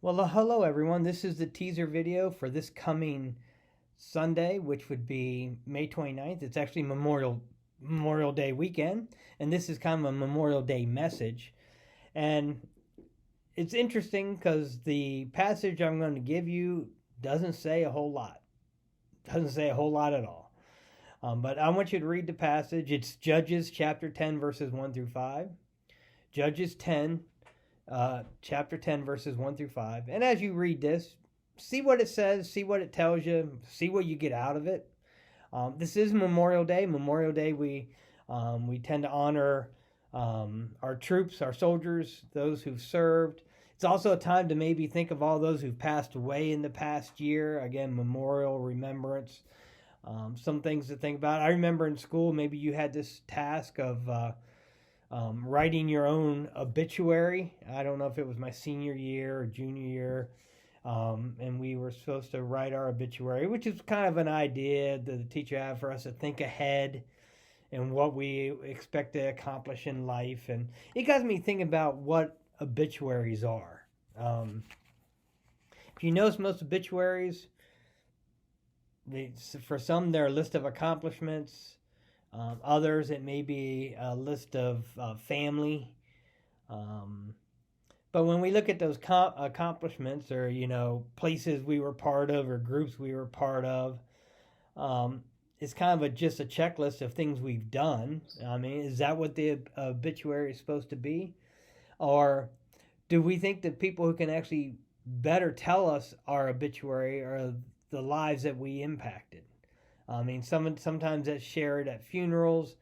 Well, hello everyone. This is the teaser video for this coming Sunday, which would be May 29th. It's actually Memorial Day weekend, and this is kind of a Memorial Day message. And it's interesting because the passage I'm going to give you doesn't say a whole lot. Doesn't say a whole lot at all. But I want you to read the passage. It's Judges chapter 10, verses 1 through 5. Judges 10, chapter 10, verses 1 through 5. And as you read this, see what it says, see what it tells you, see what you get out of it. This is Memorial Day. Memorial Day, we tend to honor our troops, our soldiers, those who've served. It's also a time to maybe think of all those who've passed away in the past year. Again, memorial, remembrance. Some things to think about. I remember in school, maybe you had this task of writing your own obituary. I don't know if it was my senior year or junior year. And we were supposed to write our obituary, which is kind of an idea that the teacher had for us to think ahead and what we expect to accomplish in life. And it got me thinking about what obituaries are. If you notice, most obituaries, for some, they're a list of accomplishments. Others, it may be a list of family. But when we look at those accomplishments or, places we were part of or groups we were part of, it's kind of just a checklist of things we've done. I mean, is that what the obituary is supposed to be? Or do we think that people who can actually better tell us our obituary are the lives that we impacted? I mean, sometimes that's shared at funerals.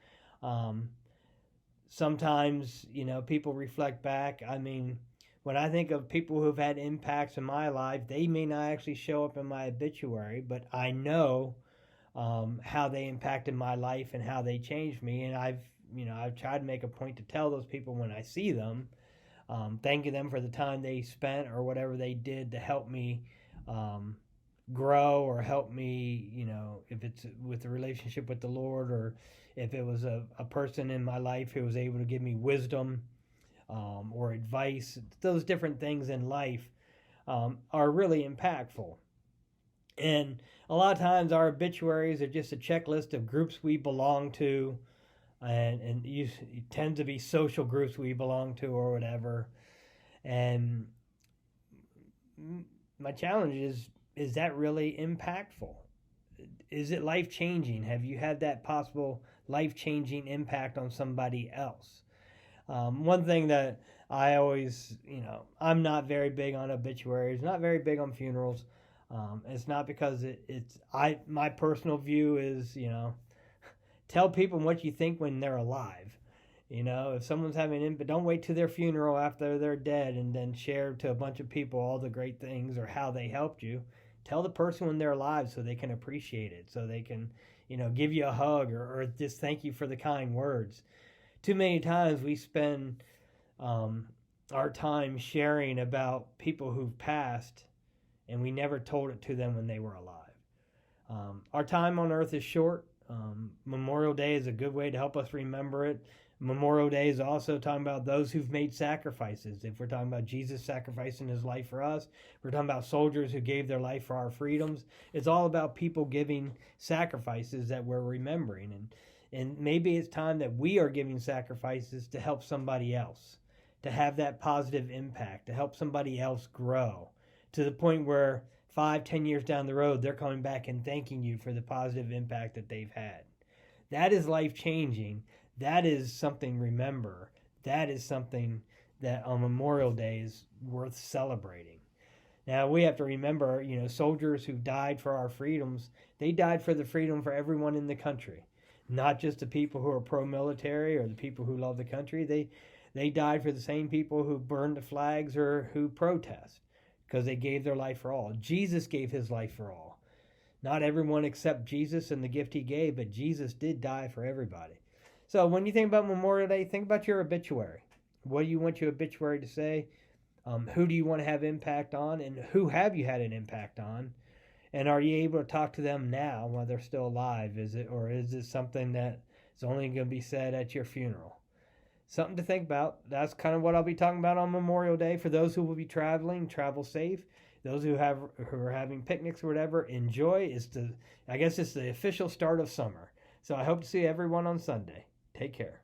Sometimes, people reflect back. I mean, when I think of people who've had impacts in my life, they may not actually show up in my obituary, but I know how they impacted my life and how they changed me. And I've tried to make a point to tell those people when I see them, thanking them for the time they spent or whatever they did to help me grow or help me, if it's with a relationship with the Lord or if it was a person in my life who was able to give me wisdom or advice. Those different things in life are really impactful. And a lot of times our obituaries are just a checklist of groups we belong to, and it tend to be social groups we belong to or whatever. And my challenge is that really impactful? Is it life-changing? Have you had that possible life-changing impact on somebody else? One thing that I always, I'm not very big on obituaries, not very big on funerals. It's not because my personal view is, tell people what you think when they're alive. If someone's having but don't wait to their funeral after they're dead and then share to a bunch of people all the great things or how they helped you. Tell the person when they're alive so they can appreciate it, so they can, give you a hug or just thank you for the kind words. Too many times we spend our time sharing about people who've passed and we never told it to them when they were alive. Our time on earth is short. Memorial Day is a good way to help us remember it. Memorial Day is also talking about those who've made sacrifices. If we're talking about Jesus sacrificing his life for us, we're talking about soldiers who gave their life for our freedoms. It's all about people giving sacrifices that we're remembering. And maybe it's time that we are giving sacrifices to help somebody else, to have that positive impact, to help somebody else grow to the point where 5-10 years down the road, they're coming back and thanking you for the positive impact that they've had. That is life-changing. That is something to remember. That is something that on Memorial Day is worth celebrating. Now, we have to remember, soldiers who died for our freedoms, they died for the freedom for everyone in the country, not just the people who are pro-military or the people who love the country. They died for the same people who burned the flags or who protest because they gave their life for all. Jesus gave his life for all. Not everyone except Jesus and the gift he gave, but Jesus did die for everybody. So when you think about Memorial Day, think about your obituary. What do you want your obituary to say? Who do you want to have impact on? And who have you had an impact on? And are you able to talk to them now while they're still alive? Is it something that is only going to be said at your funeral? something to think about. That's kind of what I'll be talking about on Memorial Day. For those who will be traveling, travel safe. Those who are having picnics or whatever, enjoy. I guess it's the official start of summer. So I hope to see everyone on Sunday. Take care.